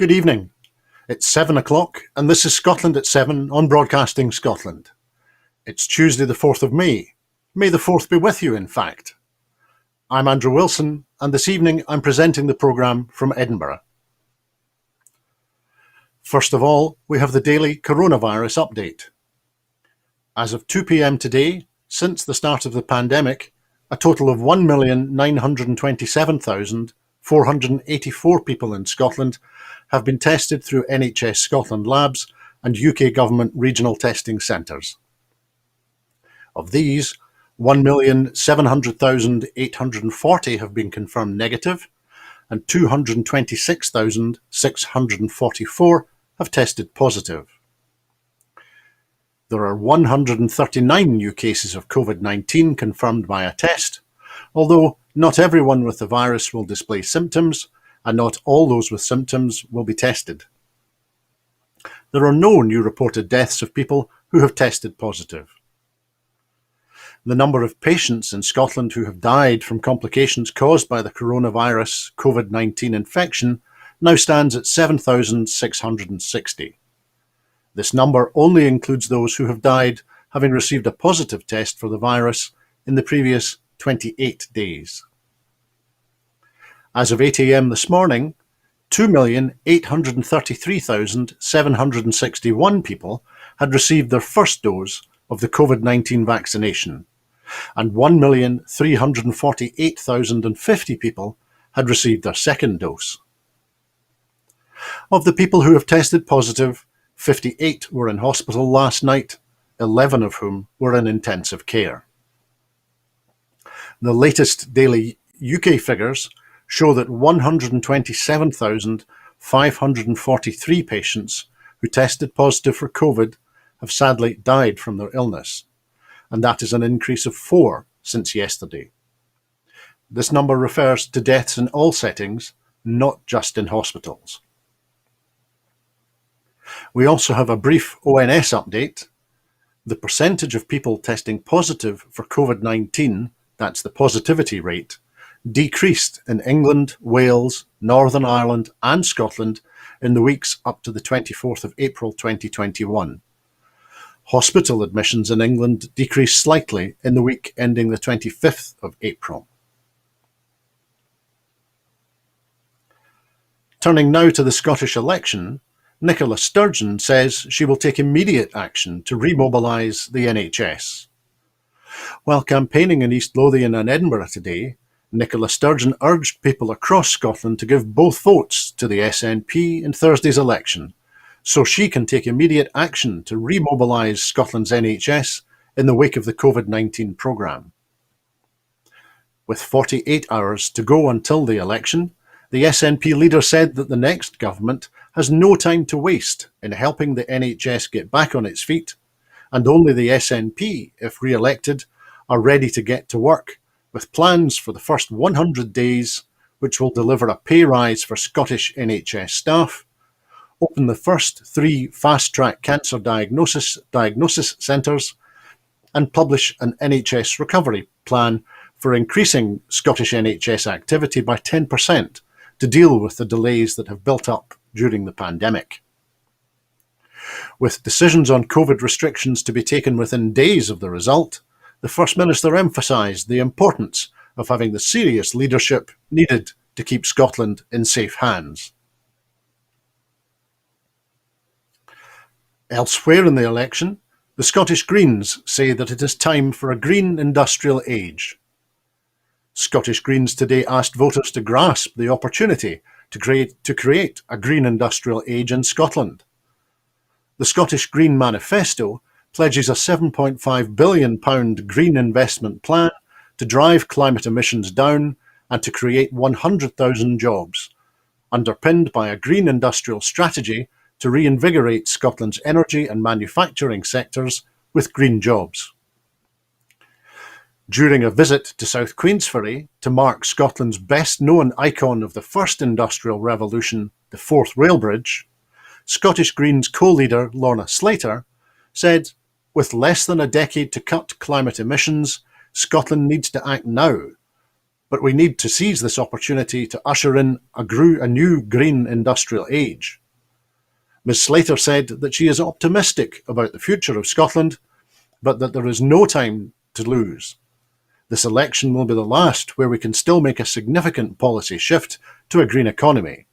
Good evening. It's 7 o'clock and this is Scotland at 7 on Broadcasting Scotland. It's Tuesday the 4th of May. May the 4th be with you, in fact. I'm Andrew Wilson and this evening I'm presenting the programme from Edinburgh. First of all, we have the daily coronavirus update. As of 2 p.m. today, since the start of the pandemic, a total of 1,927,484 people in Scotland have been tested through NHS Scotland labs and UK Government regional testing centres. Of these, 1,700,840 have been confirmed negative and 226,644 have tested positive. There are 139 new cases of COVID-19 confirmed by a test, although not everyone with the virus will display symptoms and not all those with symptoms will be tested. There are no new reported deaths of people who have tested positive. The number of patients in Scotland who have died from complications caused by the coronavirus COVID-19 infection now stands at 7,660. This number only includes those who have died having received a positive test for the virus in the previous 28 days. As of 8 a.m. this morning, 2,833,761 people had received their first dose of the COVID-19 vaccination, and 1,348,050 people had received their second dose. Of the people who have tested positive, 58 were in hospital last night, 11 of whom were in intensive care. The latest daily UK figures show that 127,543 patients who tested positive for COVID have sadly died from their illness, and that is an increase of 4 since yesterday. This number refers to deaths in all settings, not just in hospitals. We also have a brief ONS update. The percentage of people testing positive for COVID-19, that's the positivity rate, decreased in England, Wales, Northern Ireland and Scotland in the weeks up to the 24th of April 2021. Hospital admissions in England decreased slightly in the week ending the 25th of April. Turning now to the Scottish election, Nicola Sturgeon says she will take immediate action to remobilise the NHS. While campaigning in East Lothian and Edinburgh today, Nicola Sturgeon urged people across Scotland to give both votes to the SNP in Thursday's election, so she can take immediate action to remobilise Scotland's NHS in the wake of the COVID-19 programme. With 48 hours to go until the election, the SNP leader said that the next government has no time to waste in helping the NHS get back on its feet, and only the SNP, if re-elected, are ready to get to work with plans for the first 100 days, which will deliver a pay rise for Scottish NHS staff, open the first 3 fast-track cancer diagnosis centres, and publish an NHS recovery plan for increasing Scottish NHS activity by 10% to deal with the delays that have built up during the pandemic. With decisions on COVID restrictions to be taken within days of the result, the First Minister emphasised the importance of having the serious leadership needed to keep Scotland in safe hands. Elsewhere in the election, the Scottish Greens say that it is time for a green industrial age. Scottish Greens today asked voters to grasp the opportunity to create a green industrial age in Scotland. The Scottish Green Manifesto pledges a £7.5 billion green investment plan to drive climate emissions down and to create 100,000 jobs, underpinned by a green industrial strategy to reinvigorate Scotland's energy and manufacturing sectors with green jobs. During a visit to South Queensferry to mark Scotland's best-known icon of the first industrial revolution, the Forth Rail Bridge, Scottish Greens co-leader Lorna Slater said, "With less than a decade to cut climate emissions, Scotland needs to act now. but we need to seize this opportunity to usher in a new green industrial age. Ms Slater said that she is optimistic about the future of Scotland, but that there is no time to lose. This election will be the last where we can still make a significant policy shift to a green economy.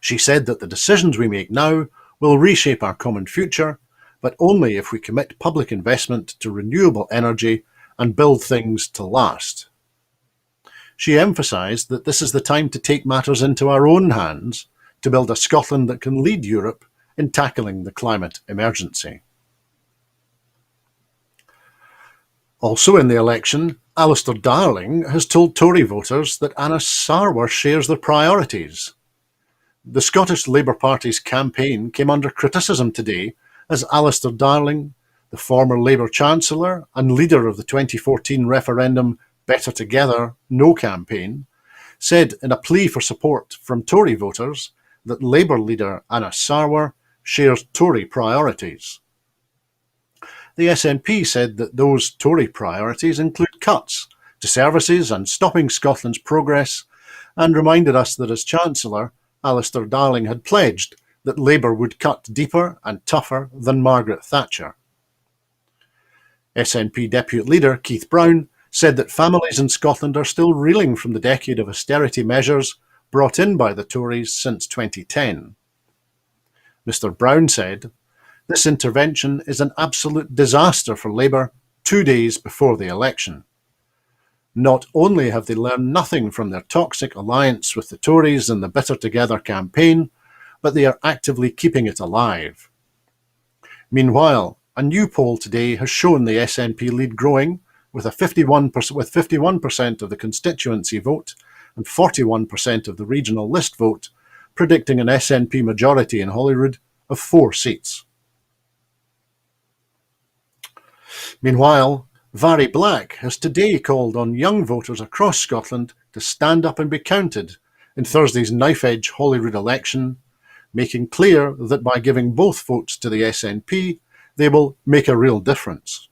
She said that the decisions we make now will reshape our common future, but only if we commit public investment to renewable energy and build things to last. She emphasised that this is the time to take matters into our own hands to build a Scotland that can lead Europe in tackling the climate emergency. Also in the election, Alistair Darling has told Tory voters that Anna Sarwar shares their priorities. The Scottish Labour Party's campaign came under criticism today as Alistair Darling, the former Labour Chancellor and leader of the 2014 referendum Better Together No campaign, said in a plea for support from Tory voters that Labour leader Anna Sarwar shares Tory priorities. The SNP said that those Tory priorities include cuts to services and stopping Scotland's progress, and reminded us that as Chancellor, Alistair Darling had pledged that Labour would cut deeper and tougher than Margaret Thatcher. SNP Deputy Leader Keith Brown said that families in Scotland are still reeling from the decade of austerity measures brought in by the Tories since 2010. Mr Brown said, "This intervention is an absolute disaster for Labour 2 days before the election. Not only have they learned nothing from their toxic alliance with the Tories in the Better Together campaign, but they are actively keeping it alive." Meanwhile, a new poll today has shown the SNP lead growing, with 51% of the constituency vote and 41% of the regional list vote, predicting an SNP majority in Holyrood of 4 seats. Meanwhile, Barry Black has today called on young voters across Scotland to stand up and be counted in Thursday's knife-edge Holyrood election, making clear that by giving both votes to the SNP, they will make a real difference.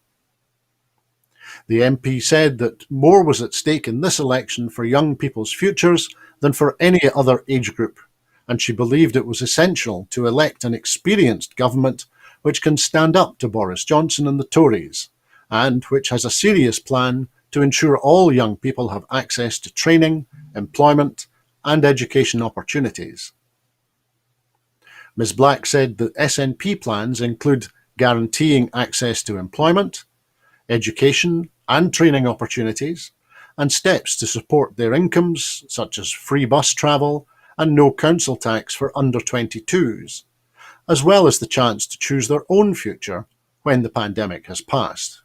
The MP said that more was at stake in this election for young people's futures than for any other age group, and she believed it was essential to elect an experienced government which can stand up to Boris Johnson and the Tories, and which has a serious plan to ensure all young people have access to training, employment, and education opportunities. Ms Black said that SNP plans include guaranteeing access to employment, education and training opportunities, and steps to support their incomes, such as free bus travel and no council tax for under 22s, as well as the chance to choose their own future when the pandemic has passed.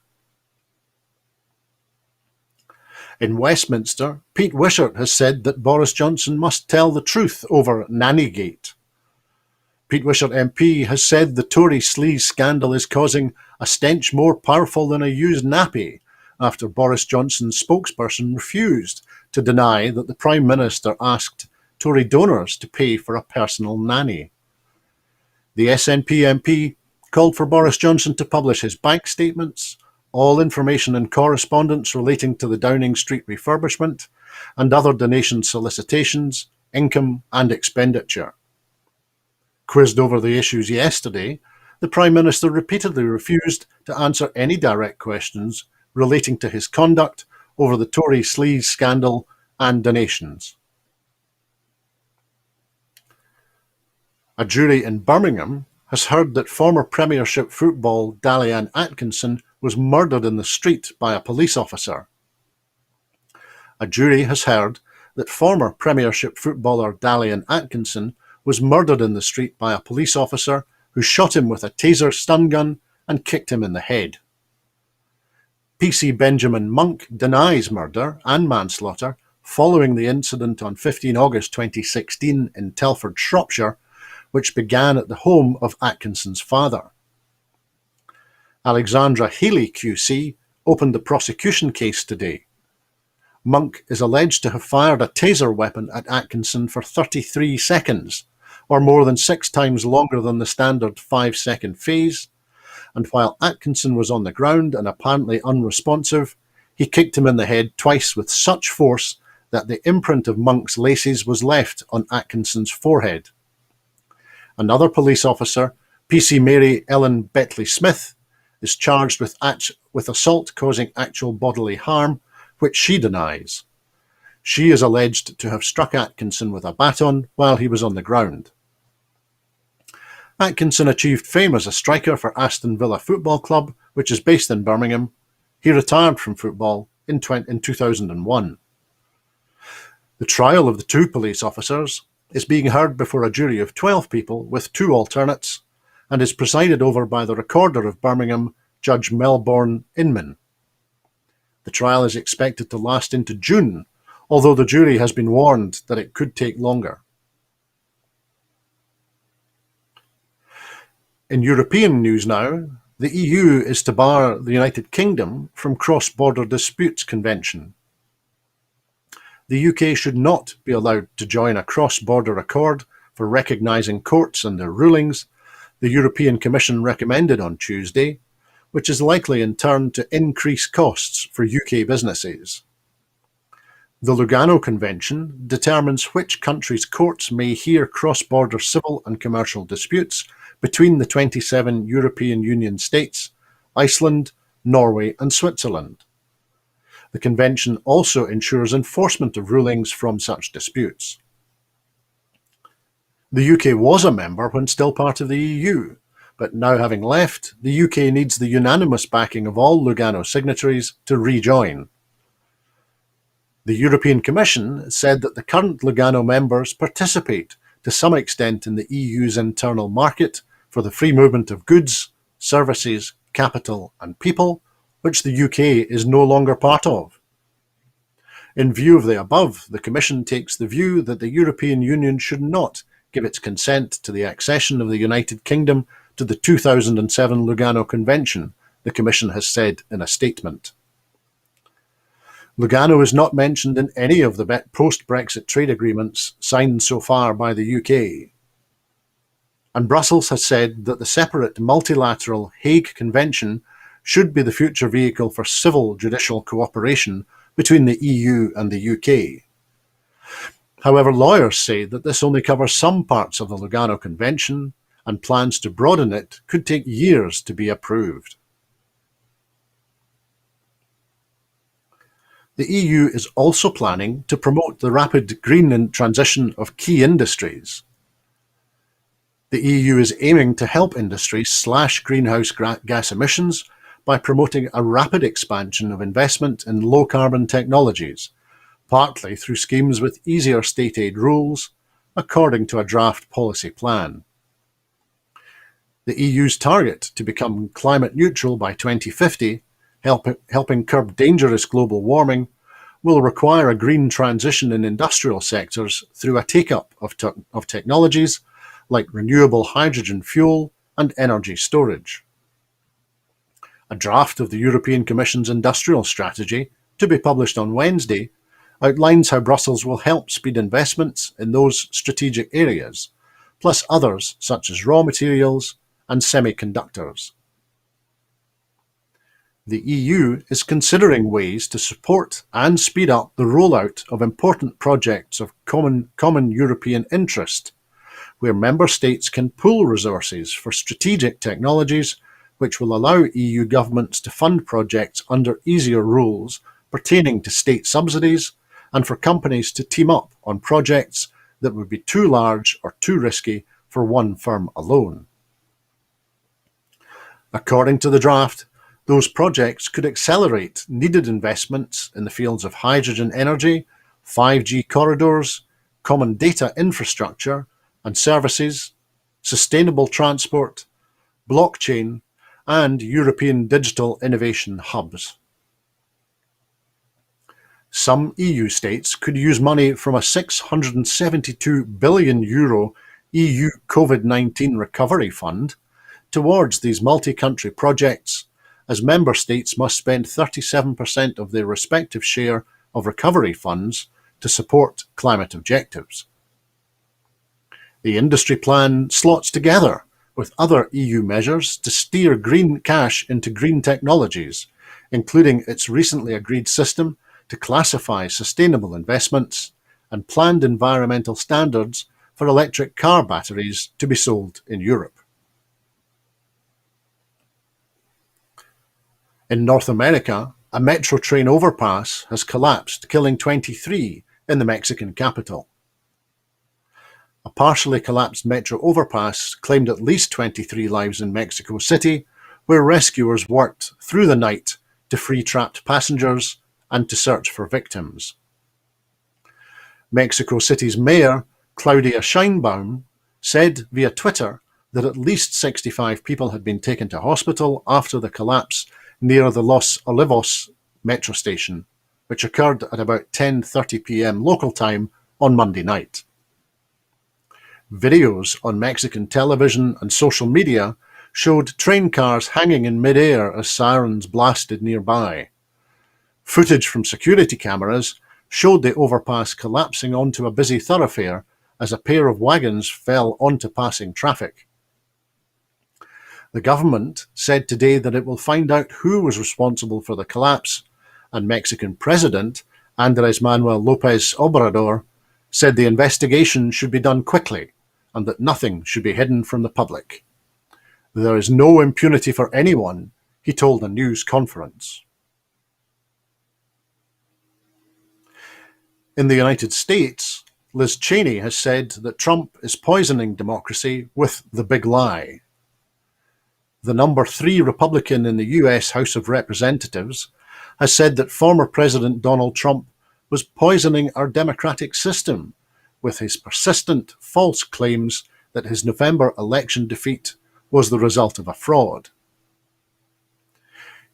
In Westminster, Pete Wishart has said that Boris Johnson must tell the truth over Nannygate. Pete Wishart MP has said the Tory sleaze scandal is causing a stench more powerful than a used nappy after Boris Johnson's spokesperson refused to deny that the Prime Minister asked Tory donors to pay for a personal nanny. The SNP MP called for Boris Johnson to publish his bank statements, all information and correspondence relating to the Downing Street refurbishment, and other donation solicitations, income and expenditure. Quizzed over the issues yesterday, the Prime Minister repeatedly refused to answer any direct questions relating to his conduct over the Tory sleaze scandal and donations. A jury in Birmingham has heard that former Premiership football Dalian Atkinson was murdered in the street by a police officer. A jury has heard that former Premiership footballer Dalian Atkinson was murdered in the street by a police officer who shot him with a taser stun gun and kicked him in the head. PC Benjamin Monk denies murder and manslaughter following the incident on 15 August 2016 in Telford, Shropshire, which began at the home of Atkinson's father. Alexandra Healy QC opened the prosecution case today. Monk is alleged to have fired a taser weapon at Atkinson for 33 seconds, or more than 6 times longer than the standard 5-second phase, and while Atkinson was on the ground and apparently unresponsive, He kicked him in the head twice with such force that the imprint of Monk's laces was left on Atkinson's forehead. Another police officer, PC Mary Ellen Betley Smith, is charged with assault causing actual bodily harm, which she denies. She is alleged to have struck Atkinson with a baton while he was on the ground. Atkinson achieved fame as a striker for Aston Villa Football Club, which is based in Birmingham. He retired from football in 2001. The trial of the two police officers is being heard before a jury of 12 people with 2 alternates and is presided over by the Recorder of Birmingham, Judge Melbourne Inman. The trial is expected to last into June, although the jury has been warned that it could take longer. In European news now, the EU is to bar the United Kingdom from Cross-Border Disputes Convention. The UK should not be allowed to join a cross-border accord for recognising courts and their rulings, the European Commission recommended on Tuesday, which is likely in turn to increase costs for UK businesses. The Lugano Convention determines which countries' courts may hear cross-border civil and commercial disputes between the 27 European Union states, Iceland, Norway and Switzerland. The Convention also ensures enforcement of rulings from such disputes. The UK was a member when still part of the EU, but now having left, the UK needs the unanimous backing of all Lugano signatories to rejoin. The European Commission said that the current Lugano members participate to some extent in the EU's internal market for the free movement of goods, services, capital and people, which the UK is no longer part of. In view of the above, the Commission takes the view that the European Union should not give its consent to the accession of the United Kingdom to the 2007 Lugano Convention, the Commission has said in a statement. Lugano is not mentioned in any of the post-Brexit trade agreements signed so far by the UK. And Brussels has said that the separate multilateral Hague Convention should be the future vehicle for civil judicial cooperation between the EU and the UK. However, lawyers say that this only covers some parts of the Lugano Convention, and plans to broaden it could take years to be approved. The EU is also planning to promote the rapid green transition of key industries. The EU is aiming to help industries slash greenhouse gas emissions by promoting a rapid expansion of investment in low-carbon technologies, partly through schemes with easier state aid rules, according to a draft policy plan. The EU's target to become climate neutral by 2050, helping curb dangerous global warming, will require a green transition in industrial sectors through a take-up of technologies like renewable hydrogen fuel and energy storage. A draft of the European Commission's industrial strategy, to be published on Wednesday, outlines how Brussels will help speed investments in those strategic areas, plus others such as raw materials and semiconductors. The EU is considering ways to support and speed up the rollout of important projects of common European interest, where member states can pool resources for strategic technologies which will allow EU governments to fund projects under easier rules pertaining to state subsidies, and for companies to team up on projects that would be too large or too risky for one firm alone. According to the draft, those projects could accelerate needed investments in the fields of hydrogen energy, 5G corridors, common data infrastructure and services, sustainable transport, blockchain, and European digital innovation hubs. Some EU states could use money from a €672 billion EU COVID-19 recovery fund towards these multi-country projects, as member states must spend 37% of their respective share of recovery funds to support climate objectives. The industry plan slots together with other EU measures to steer green cash into green technologies, including its recently agreed system to classify sustainable investments and planned environmental standards for electric car batteries to be sold in Europe. In North America, a metro train overpass has collapsed, killing 23 in the Mexican capital. A partially collapsed metro overpass claimed at least 23 lives in Mexico City, where rescuers worked through the night to free trapped passengers and to search for victims. Mexico City's mayor, Claudia Sheinbaum, said via Twitter that at least 65 people had been taken to hospital after the collapse near the Los Olivos metro station, which occurred at about 10:30 p.m. local time on Monday night. Videos on Mexican television and social media showed train cars hanging in mid-air as sirens blasted nearby. Footage from security cameras showed the overpass collapsing onto a busy thoroughfare as a pair of wagons fell onto passing traffic. The government said today that it will find out who was responsible for the collapse, and Mexican President Andrés Manuel López Obrador said the investigation should be done quickly and that nothing should be hidden from the public. There is no impunity for anyone, he told a news conference. In the United States, Liz Cheney has said that Trump is poisoning democracy with the big lie. The number 3 Republican in the US House of Representatives has said that former President Donald Trump was poisoning our democratic system with his persistent false claims that his November election defeat was the result of a fraud.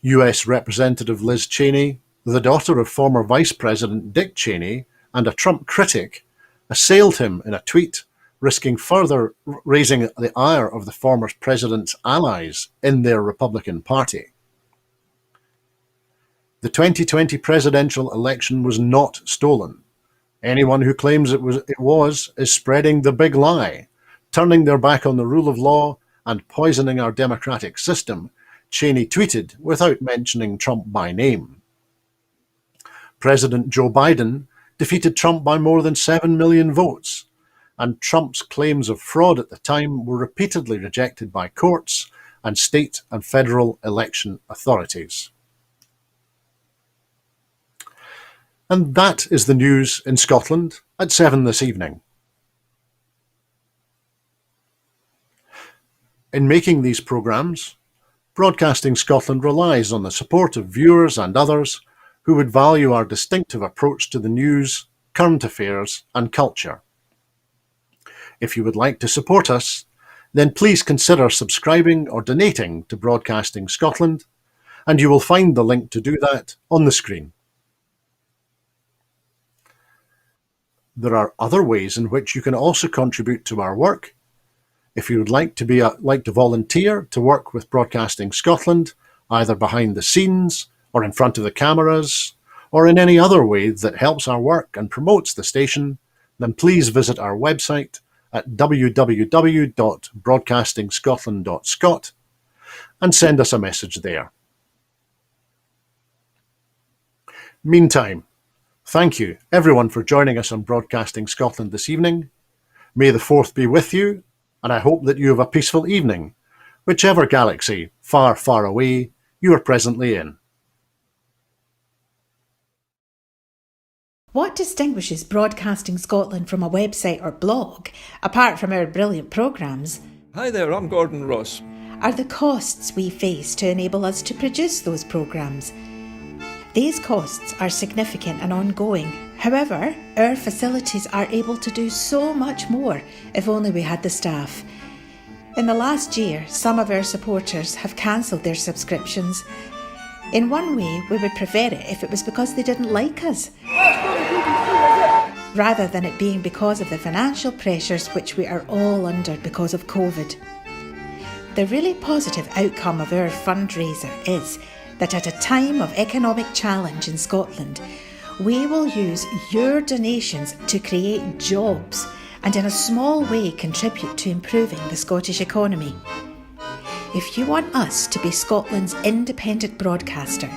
US Representative Liz Cheney, the daughter of former Vice President Dick Cheney and a Trump critic, assailed him in a tweet, risking further raising the ire of the former president's allies in their Republican Party. The 2020 presidential election was not stolen. Anyone who claims it was is spreading the big lie, turning their back on the rule of law and poisoning our democratic system, Cheney tweeted without mentioning Trump by name. President Joe Biden defeated Trump by more than 7 million votes, and Trump's claims of fraud at the time were repeatedly rejected by courts and state and federal election authorities. And that is the news in Scotland at 7 this evening. In making these programmes, Broadcasting Scotland relies on the support of viewers and others who would value our distinctive approach to the news, current affairs and culture. If you would like to support us, then please consider subscribing or donating to Broadcasting Scotland, and you will find the link to do that on the screen. There are other ways in which you can also contribute to our work. If you would like to volunteer to work with Broadcasting Scotland, either behind the scenes or in front of the cameras, or in any other way that helps our work and promotes the station, then please visit our website at www.broadcastingscotland.scot and send us a message there. Meantime, thank you everyone for joining us on Broadcasting Scotland this evening. May the 4th be with you, and I hope that you have a peaceful evening, whichever galaxy far, far away you are presently in. What distinguishes Broadcasting Scotland from a website or blog, apart from our brilliant programmes? Hi there, I'm Gordon Ross. Are the costs we face to enable us to produce those programmes. These costs are significant and ongoing. However, our facilities are able to do so much more if only we had the staff. In the last year, some of our supporters have cancelled their subscriptions. In one way, we would prefer it if it was because they didn't like us, rather than it being because of the financial pressures which we are all under because of COVID. The really positive outcome of our fundraiser is that at a time of economic challenge in Scotland, we will use your donations to create jobs and in a small way contribute to improving the Scottish economy. If you want us to be Scotland's independent broadcaster,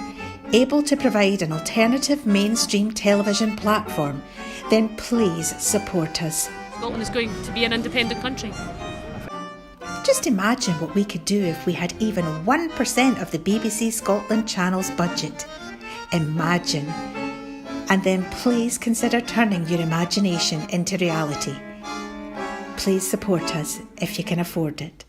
able to provide an alternative mainstream television platform, then please support us. Scotland is going to be an independent country. Just imagine what we could do if we had even 1% of the BBC Scotland channel's budget. Imagine. And then please consider turning your imagination into reality. Please support us if you can afford it.